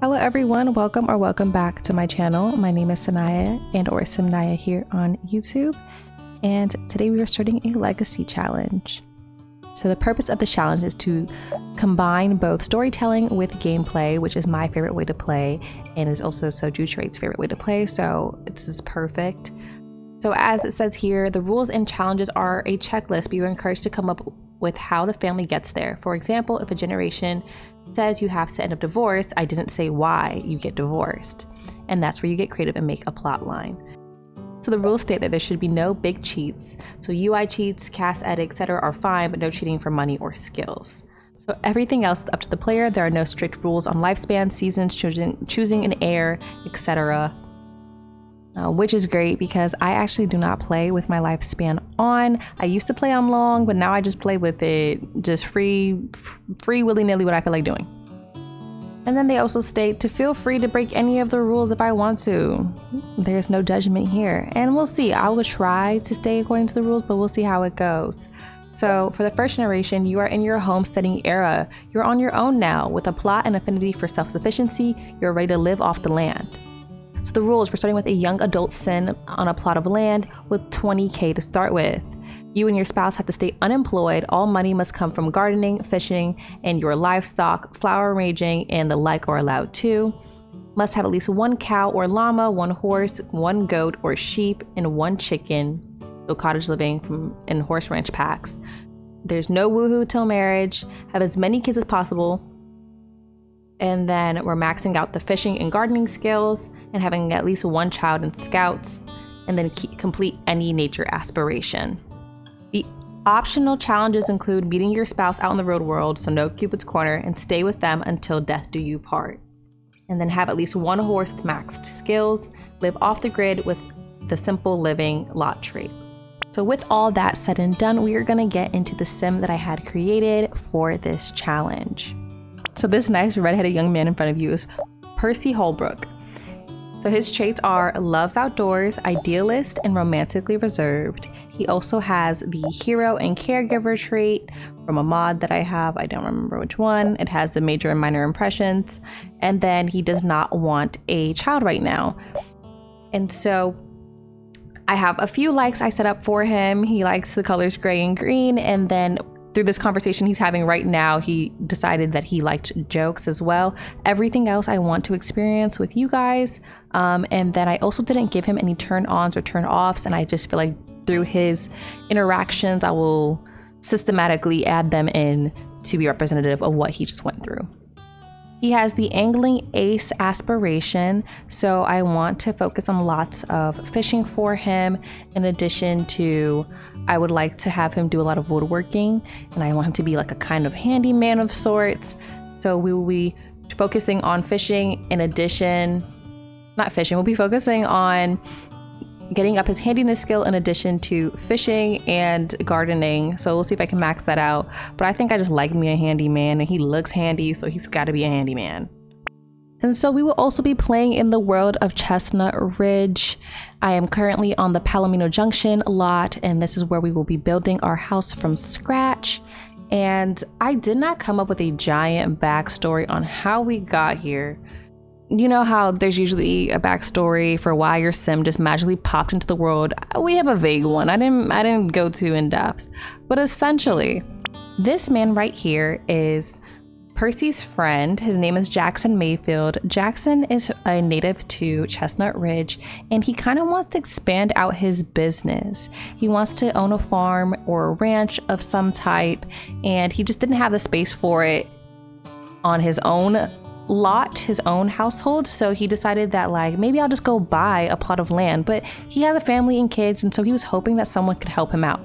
Hello everyone, welcome back to my channel. My name is Sanaya or Simnaya here on YouTube, and today we are starting a legacy challenge. So the purpose of the challenge is to combine both storytelling with gameplay, which is my favorite way to play and is also Soju Trade's favorite way to play, so this is perfect. So as it says here, the rules and challenges are a checklist, but you're encouraged to come up with how the family gets there. For example, if a generation says you have to end up divorced, I didn't say why you get divorced. And that's where you get creative and make a plot line. So the rules state that there should be no big cheats. So UI cheats, cast edit, etc. are fine, but no cheating for money or skills. So everything else is up to the player. There are no strict rules on lifespan, seasons, choosing an heir, etc. Which is great because I actually do not play with my lifespan on. I used to play on long, but now I just play with it just free willy-nilly what I feel like doing. And then they also state to feel free to break any of the rules if I want to. There's no judgment here. And we'll see. I will try to stay according to the rules, but we'll see how it goes. So for the first generation, you are in your homesteading era. You're on your own now with a plot and affinity for self-sufficiency. You're ready to live off the land. So the rules, we're starting with a young adult sin on a plot of land with 20K to start with. You and your spouse have to stay unemployed. All money must come from gardening, fishing, and your livestock. Flower arranging and the like are allowed too. Must have at least one cow or llama, one horse, one goat or sheep, and one chicken. So cottage living in horse ranch packs. There's no woohoo till marriage. Have as many kids as possible. And then we're maxing out the fishing and gardening skills and having at least one child in scouts, and then complete any nature aspiration. The optional challenges include meeting your spouse out in the real world, so no Cupid's corner, and stay with them until death do you part. And then have at least one horse with maxed skills, live off the grid with the simple living lot trait. So with all that said and done, we are gonna get into the sim that I had created for this challenge. So this nice redheaded young man in front of you is Percy Holbrook. So his traits are loves outdoors, idealist, and romantically reserved. He also has the hero and caregiver trait from a mod that I have. I don't remember which one. It has the major and minor impressions. And then he does not want a child right now. And so I have a few likes I set up for him. He likes the colors gray and green, and then through this conversation he's having right now, he decided that he liked jokes as well. Everything else I want to experience with you guys. And then I also didn't give him any turn-ons or turn-offs, and I just feel like through his interactions, I will systematically add them in to be representative of what he just went through. He has the angling ace aspiration, so I want to focus on lots of fishing for him. In addition to, I would like to have him do a lot of woodworking, and I want him to be like a kind of handyman of sorts. So we will be focusing on fishing. In addition, not fishing, we'll be focusing on getting up his handiness skill in addition to fishing and gardening. So we'll see if I can max that out. But I think I just like me a handyman, and he looks handy, so he's got to be a handyman. And so we will also be playing in the world of Chestnut Ridge. I am currently on the Palomino Junction lot, and this is where we will be building our house from scratch. And I did not come up with a giant backstory on how we got here. You know how there's usually a backstory for why your sim just magically popped into the world? We have a vague one. I didn't go too in depth. But essentially, this man right here is Percy's friend. His name is Jackson Mayfield. Jackson is a native to Chestnut Ridge, and he kind of wants to expand out his business. He wants to own a farm or a ranch of some type, and he just didn't have the space for it on his own lot, his own household. So he decided that like, maybe I'll just go buy a plot of land, but he has a family and kids, and so he was hoping that someone could help him out.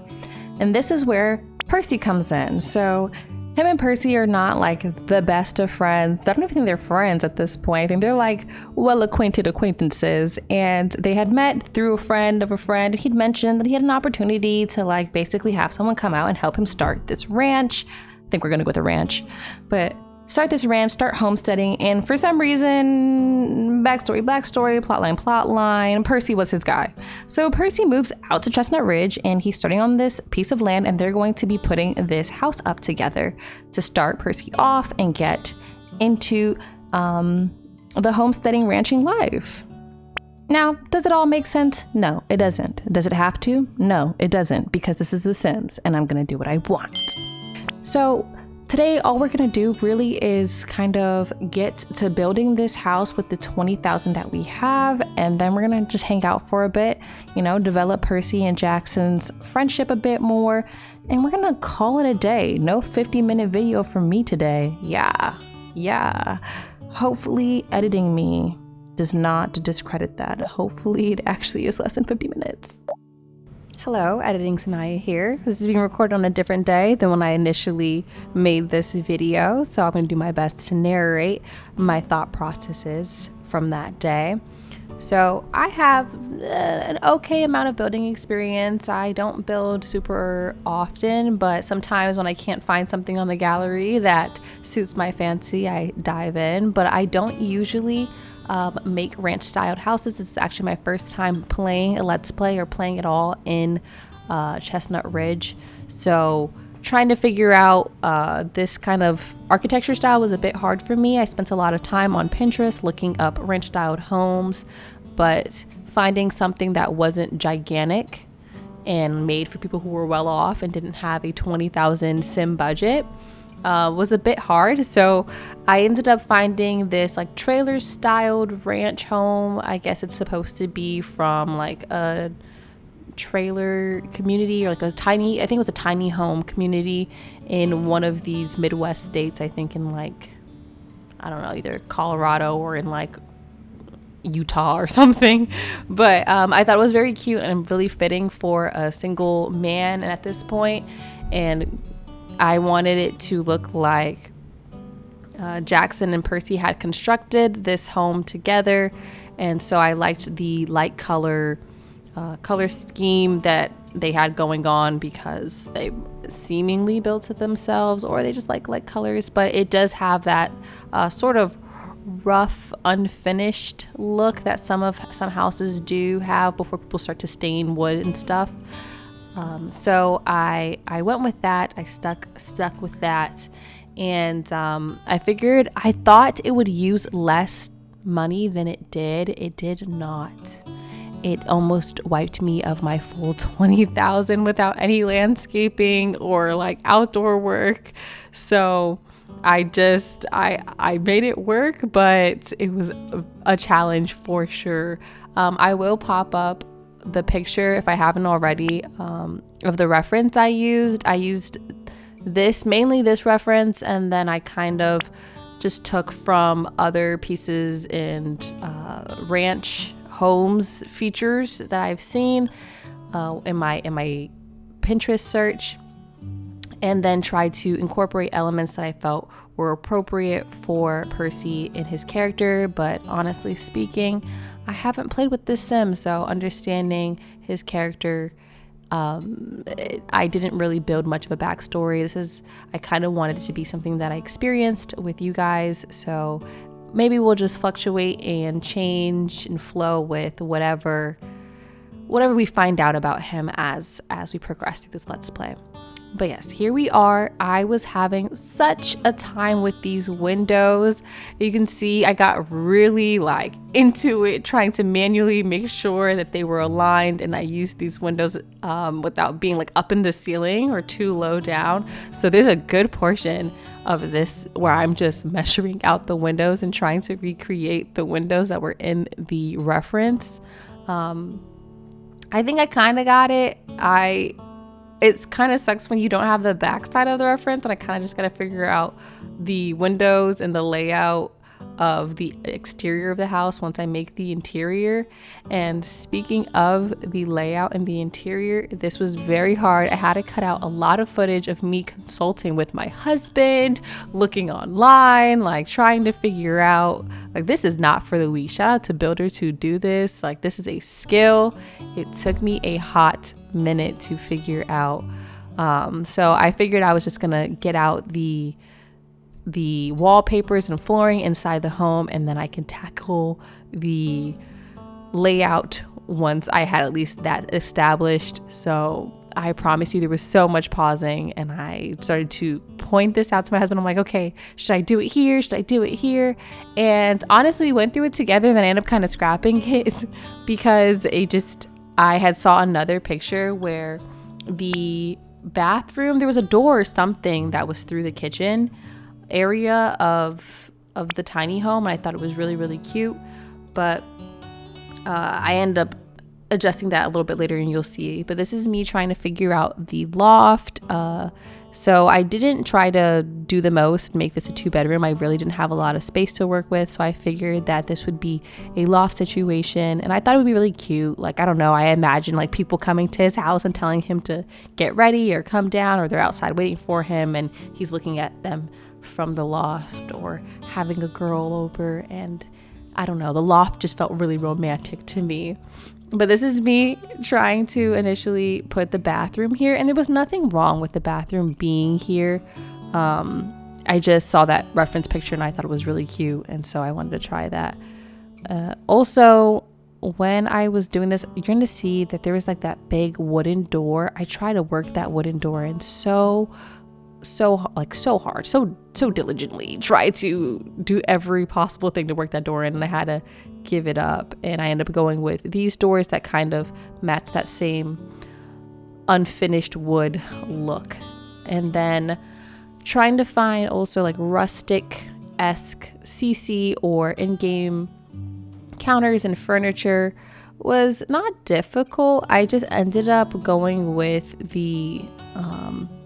And this is where Percy comes in. So him and Percy are not like the best of friends. I don't even think they're friends at this point. I think they're like well-acquainted acquaintances, and they had met through a friend of a friend. He'd mentioned that he had an opportunity to like basically have someone come out and help him start this ranch. I think we're gonna go with a ranch, but start this ranch, start homesteading, and for some reason, backstory, plotline, Percy was his guy. So Percy moves out to Chestnut Ridge, and he's starting on this piece of land, and they're going to be putting this house up together to start Percy off and get into the homesteading ranching life. Now, does it all make sense? No, it doesn't. Does it have to? No, it doesn't, because this is The Sims and I'm gonna do what I want. So today, all we're gonna do really is kind of get to building this house with the 20,000 that we have, and then we're gonna just hang out for a bit, you know, develop Percy and Jackson's friendship a bit more, and we're gonna call it a day. No 50-minute video from me today. Yeah. Hopefully editing me does not discredit that. Hopefully it actually is less than 50 minutes. Hello, Editing Sanaya here. This is being recorded on a different day than when I initially made this video, so I'm going to do my best to narrate my thought processes from that day. So I have an okay amount of building experience. I don't build super often, but sometimes when I can't find something on the gallery that suits my fancy, I dive in. But I don't usually make ranch styled houses. It's actually my first time playing a Let's Play or playing at all in Chestnut Ridge. So trying to figure out this kind of architecture style was a bit hard for me. I spent a lot of time on Pinterest looking up ranch styled homes, but finding something that wasn't gigantic and made for people who were well off and didn't have a 20,000 sim budget was a bit hard. So I ended up finding this like trailer styled ranch home. I guess it's supposed to be from like a trailer community or like I think it was a tiny home community in one of these Midwest states. I think in like, I don't know, either Colorado or in like Utah or something. But I thought it was very cute and really fitting for a single man at this point. And I wanted it to look like Jackson and Percy had constructed this home together, and so I liked the light color scheme that they had going on because they seemingly built it themselves, or they just like light colors. But it does have that sort of rough, unfinished look that some houses do have before people start to stain wood and stuff. So I went with that. I stuck with that, and I thought it would use less money than it did. It did not. It almost wiped me of my full 20,000 without any landscaping or like outdoor work. So I made it work, but it was a challenge for sure. I will pop up the picture, if I haven't already, of the reference I used. I used mainly this reference, and then I kind of just took from other pieces and ranch homes features that I've seen in my Pinterest search, and then tried to incorporate elements that I felt were appropriate for Percy and his character. But honestly speaking, I haven't played with this sim, so understanding his character, I didn't really build much of a backstory. I kind of wanted it to be something that I experienced with you guys, so maybe we'll just fluctuate and change and flow with whatever we find out about him as we progress through this Let's Play. But yes, here we are. I was having such a time with these windows. You can see I got really like into it, trying to manually make sure that they were aligned, and I used these windows without being like up in the ceiling or too low down. So there's a good portion of this where I'm just measuring out the windows and trying to recreate the windows that were in the reference. I think I kind of got it. It kind of sucks when you don't have the backside of the reference, and I kind of just got to figure out the windows and the layout of the exterior of the house once I make the interior. And speaking of the layout and the interior, this was very hard. I had to cut out a lot of footage of me consulting with my husband, looking online, like trying to figure out, like, this is not for the weak. Shout out to builders who do this. Like, this is a skill. It took me a hot minute to figure out. So I figured I was just gonna get out the wallpapers and flooring inside the home, and then I can tackle the layout once I had at least that established. So I promise you, there was so much pausing, and I started to point this out to my husband. I'm like, okay, should I do it here? Should I do it here? And honestly, we went through it together, and then I ended up kind of scrapping it because I had saw another picture where the bathroom, there was a door or something that was through the kitchen area of the tiny home, and I thought it was really, really cute. But I ended up adjusting that a little bit later, and you'll see. But this is me trying to figure out the loft. So I didn't try to do the most, make this a 2-bedroom. I really didn't have a lot of space to work with, so I figured that this would be a loft situation, and I thought it would be really cute. Like, I don't know, I imagine like people coming to his house and telling him to get ready or come down, or they're outside waiting for him and he's looking at them from the loft, or having a girl over, and I don't know, the loft just felt really romantic to me. But this is me trying to initially put the bathroom here, and there was nothing wrong with the bathroom being here. I just saw that reference picture and I thought it was really cute, and so I wanted to try that. Also, when I was doing this, you're going to see that there was like that big wooden door. I tried to work that wooden door in so hard, so diligently, try to do every possible thing to work that door in, and I had to give it up, and I ended up going with these doors that kind of match that same unfinished wood look. And then trying to find also like rustic-esque CC or in-game counters and furniture was not difficult. I just ended up going with the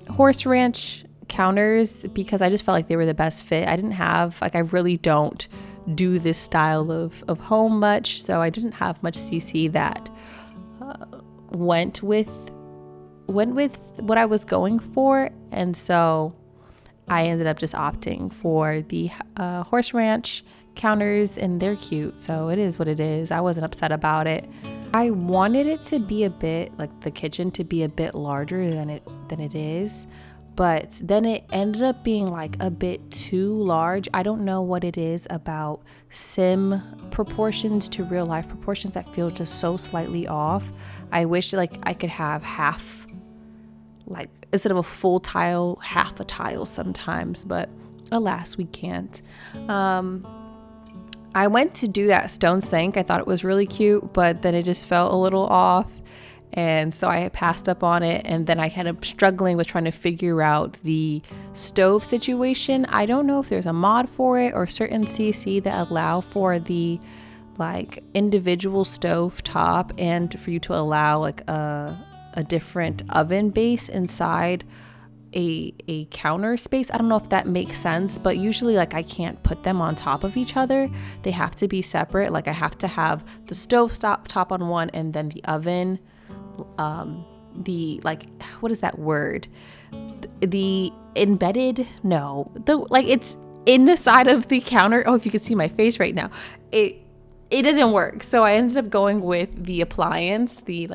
horse ranch counters because I just felt like they were the best fit. I didn't have, like, I really don't do this style of home much, so I didn't have much CC that went with what I was going for, and so I ended up just opting for the horse ranch counters, and they're cute, so it is what it is. I wasn't upset about it. I wanted it to be a bit, like the kitchen to be a bit larger than it is, but then it ended up being like a bit too large. I don't know what it is about sim proportions to real life proportions that feel just so slightly off. I wish like I could have half, like instead of a full tile, half a tile sometimes, but alas, we can't. I went to do that stone sink. I thought it was really cute, but then it just felt a little off. And so I passed up on it, and then I ended up struggling with trying to figure out the stove situation. I don't know if there's a mod for it or certain CC that allow for the like individual stove top and for you to allow like a different oven base inside a counter space. I don't know if that makes sense, but usually like I can't put them on top of each other. They have to be separate. Like I have to have the stove top on one and then the oven, the like, what is that word? The embedded? No, like it's in the side of the counter. Oh, if you could see my face right now, it doesn't work. So I ended up going with the appliance, the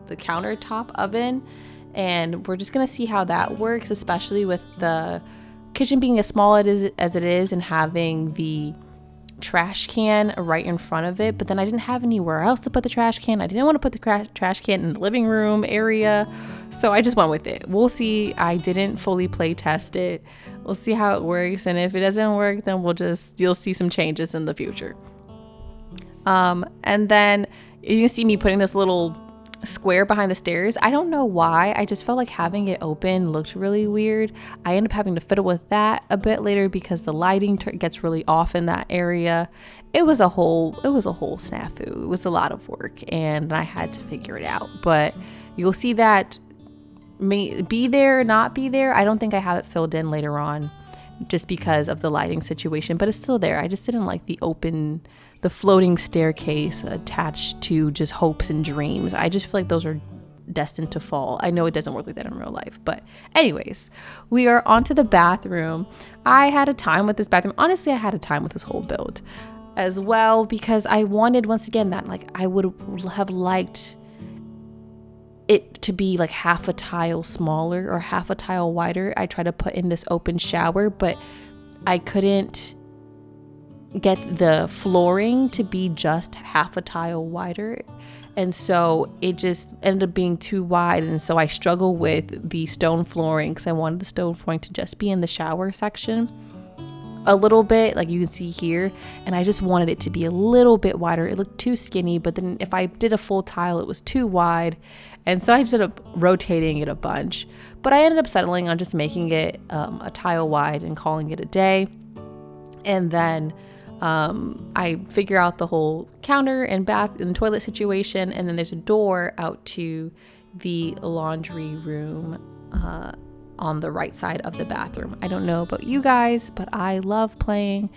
countertop oven. And we're just going to see how that works, especially with the kitchen being as small as it is and having the trash can right in front of it. But then I didn't have anywhere else to put the trash can. I didn't want to put the trash can in the living room area. So I just went with it. We'll see. I didn't fully play test it. We'll see how it works. And if it doesn't work, then you'll see some changes in the future. And then you can see me putting this little square behind the stairs. I don't know why. I just felt like having it open looked really weird. I ended up having to fiddle with that a bit later because the lighting gets really off in that area. It was a whole snafu. It was a lot of work and I had to figure it out. But you'll see that may be there, not be there. I don't think I have it filled in later on just because of the lighting situation, but it's still there. I just didn't like the floating staircase attached to just hopes and dreams. I just feel like those are destined to fall. I know it doesn't work like that in real life, but anyways, we are onto the bathroom. I had a time with this bathroom. Honestly, I had a time with this whole build as well because I wanted, once again, that like I would have liked it to be like half a tile smaller or half a tile wider. I tried to put in this open shower, but I couldn't get the flooring to be just half a tile wider. And so it just ended up being too wide. And so I struggle with the stone flooring because I wanted the stone flooring to just be in the shower section a little bit, like you can see here. And I just wanted it to be a little bit wider. It looked too skinny, but then if I did a full tile, it was too wide. And so I just ended up rotating it a bunch. But I ended up settling on just making it a tile wide and calling it a day. And then I figure out the whole counter and bath and toilet situation, and then there's a door out to the laundry room on the right side of the bathroom. I don't know about you guys, but I love playing,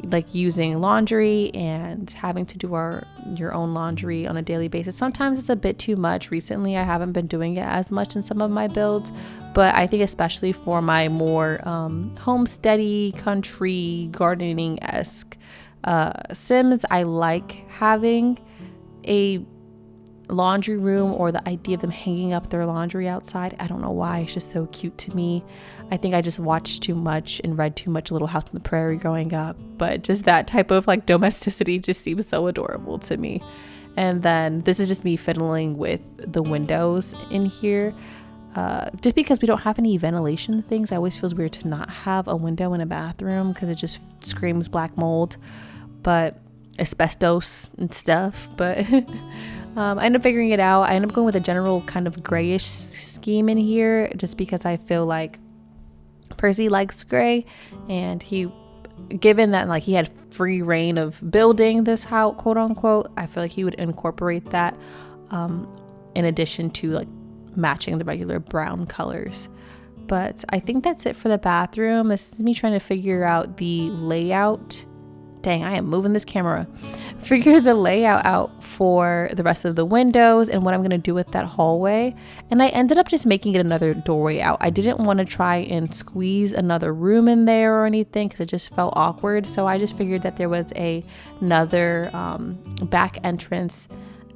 like using laundry and having to do your own laundry on a daily basis. Sometimes it's a bit too much. Recently I haven't been doing it as much in some of my builds, but I think especially for my more homesteady, country, gardening-esque Sims, I like having a laundry room, or the idea of them hanging up their laundry outside. I don't know why, it's just so cute to me. I think I just watched too much and read too much Little House on the Prairie growing up, but just that type of like domesticity just seems so adorable to me. And then this is just me fiddling with the windows in here. Just because we don't have any ventilation things, it always feels weird to not have a window in a bathroom because it just screams black mold, but asbestos and stuff. But I ended up figuring it out. I ended up going with a general kind of grayish scheme in here just because I feel like Percy likes gray, and given that like he had free reign of building this house, quote unquote, I feel like he would incorporate that in addition to like matching the regular brown colors. But I think that's it for the bathroom. This is me trying to figure out the layout. Dang, I am moving this camera. Figure the layout out for the rest of the windows and what I'm going to do with that hallway. And I ended up just making it another doorway out. I didn't want to try and squeeze another room in there or anything because it just felt awkward. So I just figured that there was another back entrance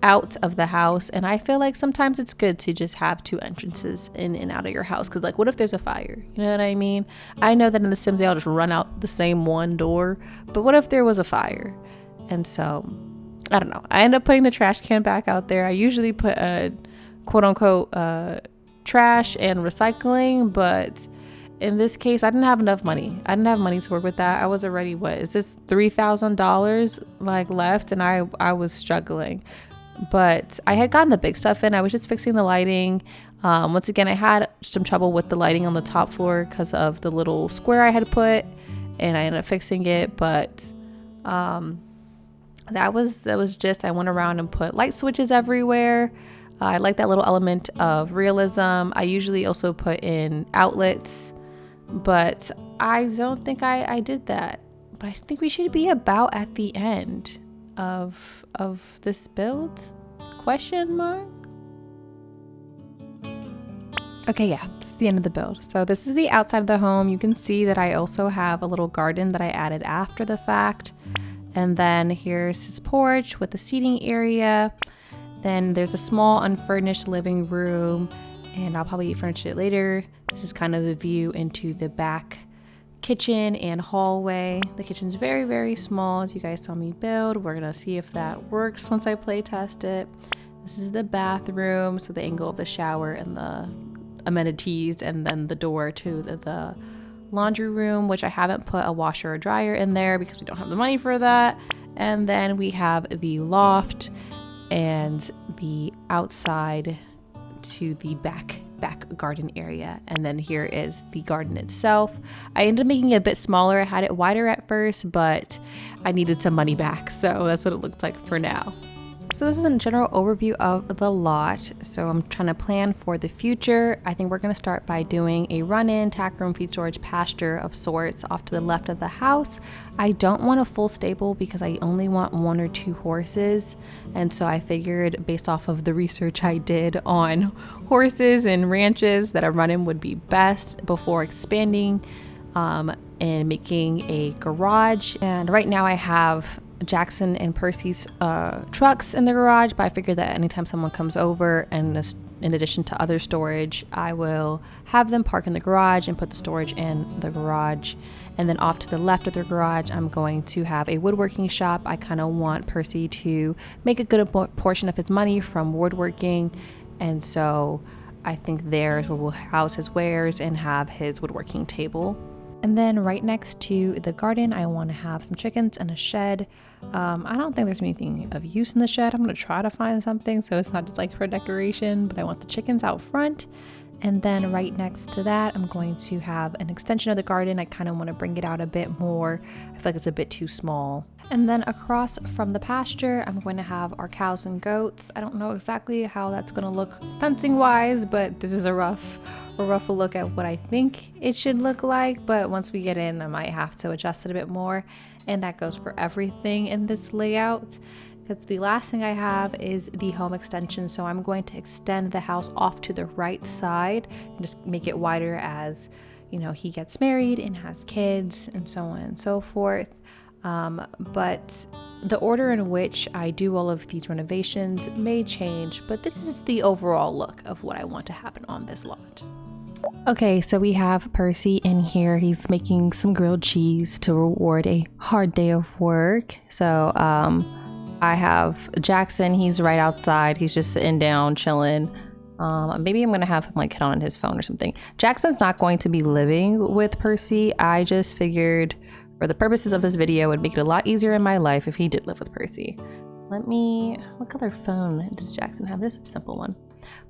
out of the house. And I feel like sometimes it's good to just have two entrances in and out of your house, because like, what if there's a fire? You know what I mean? I know that in the Sims they all just run out the same one door, but what if there was a fire? And so I don't know, I end up putting the trash can back out there. I usually put a quote unquote trash and recycling, but in this case I didn't have enough money. I didn't have money to work with that. I was already, what is this, $3,000 like left, and I was struggling. But I had gotten the big stuff in. I was just fixing the lighting. Once again, I had some trouble with the lighting on the top floor because of the little square I had put, and I ended up fixing it. But that was just, I went around and put light switches everywhere. I like that little element of realism. I usually also put in outlets, but I don't think I did that. But I think we should be about at the end of this build, question mark. Okay, yeah, it's the end of the build. So this is the outside of the home. You can see that I also have a little garden that I added after the fact, and then here's his porch with the seating area. Then there's a small unfurnished living room, and I'll probably furnish it later. This is kind of the view into the back kitchen and hallway. The kitchen's very, very small, as you guys saw me build. We're gonna see if that works once I play test it. This is the bathroom, so the angle of the shower and the amenities, and then the door to the laundry room, which I haven't put a washer or dryer in there because we don't have the money for that. And then we have the loft and the outside to the back garden area, and then here is the garden itself. I ended up making it a bit smaller. I had it wider at first, but I needed some money back, so that's what it looks like for now. So this is a general overview of the lot. So I'm trying to plan for the future. I think we're going to start by doing a run-in tack room, feed storage, pasture of sorts off to the left of the house. I don't want a full stable because I only want 1 or 2 horses. And so I figured, based off of the research I did on horses and ranches, that a run-in would be best before expanding and making a garage. And right now I have Jackson and Percy's trucks in the garage, but I figured that anytime someone comes over and in addition to other storage, I will have them park in the garage and put the storage in the garage. And then off to the left of the garage, I'm going to have a woodworking shop. I kind of want Percy to make a good portion of his money from woodworking. And so I think there's where we'll house his wares and have his woodworking table. And then right next to the garden, I want to have some chickens and a shed. I don't think there's anything of use in the shed. I'm going to try to find something so it's not just like for decoration, but I want the chickens out front. And then right next to that, I'm going to have an extension of the garden. I kind of want to bring it out a bit more. I feel like it's a bit too small. And then across from the pasture, I'm going to have our cows and goats. I don't know exactly how that's going to look fencing wise, but this is a rough look at what I think it should look like. But once we get in, I might have to adjust it a bit more. And that goes for everything in this layout. Because the last thing I have is the home extension. So I'm going to extend the house off to the right side and just make it wider as, you know, he gets married and has kids and so on and so forth. But the order in which I do all of these renovations may change, but this is the overall look of what I want to happen on this lot. Okay, so we have Percy in here. He's making some grilled cheese to reward a hard day of work. So, I have Jackson. He's right outside. He's just sitting down, chilling. Maybe I'm gonna have him like hit on his phone or something. Jackson's not going to be living with Percy. I just figured for the purposes of this video, it would make it a lot easier in my life if he did live with Percy. What color phone does Jackson have? Just a simple one.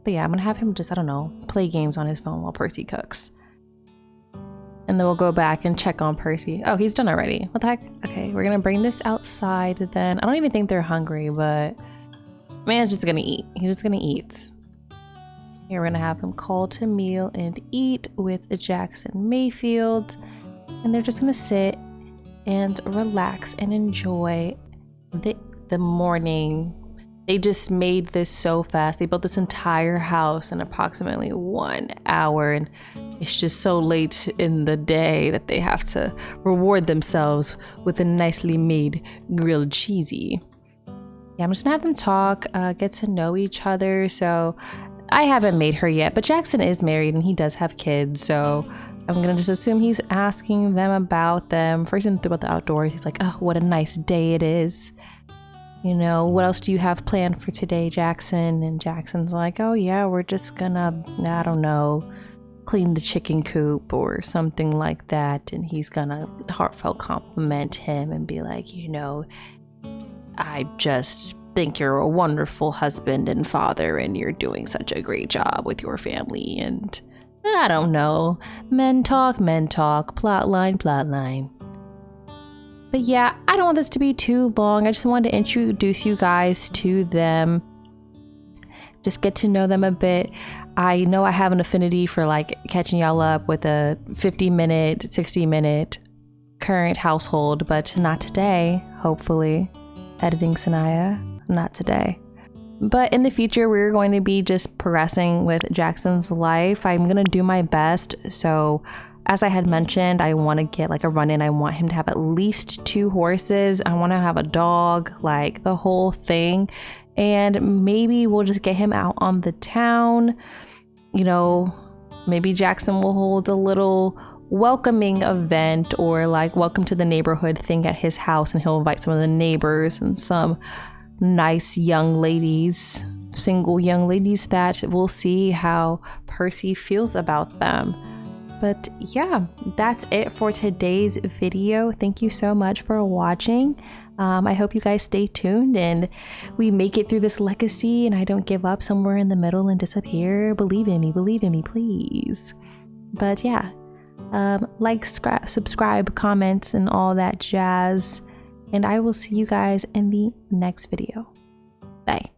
But yeah, I'm gonna have him just, I don't know, play games on his phone while Percy cooks. And then we'll go back and check on Percy. Oh, he's done already. What the heck? Okay, we're gonna bring this outside then. I don't even think they're hungry, but man's just gonna eat. He's just gonna eat. Here we're gonna have him call to meal and eat with Jackson Mayfield. And they're just gonna sit and relax and enjoy the morning. They just made this so fast. They built this entire house in approximately 1 hour, and it's just so late in the day that they have to reward themselves with a nicely made grilled cheesy. Yeah, I'm just gonna have them talk, get to know each other. So I haven't made her yet, but Jackson is married and he does have kids, so I'm gonna just assume he's asking them about them. First, about the outdoors. He's like, oh, what a nice day it is. You know, what else do you have planned for today, Jackson? And Jackson's like, oh yeah, we're just gonna, I don't know, clean the chicken coop or something like that. And he's gonna heartfelt compliment him and be like, you know, I just think you're a wonderful husband and father and you're doing such a great job with your family. And I don't know, men talk, plotline. But yeah, I don't want this to be too long. I just wanted to introduce you guys to them. Just get to know them a bit. I know I have an affinity for like catching y'all up with a 50-minute, 60-minute current household, but not today, hopefully. Editing Sanaya, not today. But in the future, we're going to be just progressing with Jackson's life. I'm going to do my best. So as I had mentioned, I want to get like a run-in. I want him to have at least 2 horses. I want to have a dog, like the whole thing. And maybe we'll just get him out on the town. You know, maybe Jackson will hold a little welcoming event or like welcome to the neighborhood thing at his house, and he'll invite some of the neighbors and some nice young ladies, single young ladies, that we'll see how Percy feels about them. But yeah, that's it for today's video. Thank you so much for watching. I hope you guys stay tuned and we make it through this legacy and I don't give up somewhere in the middle and disappear. Believe in me, please. But yeah, like, subscribe, comments, and all that jazz. And I will see you guys in the next video. Bye.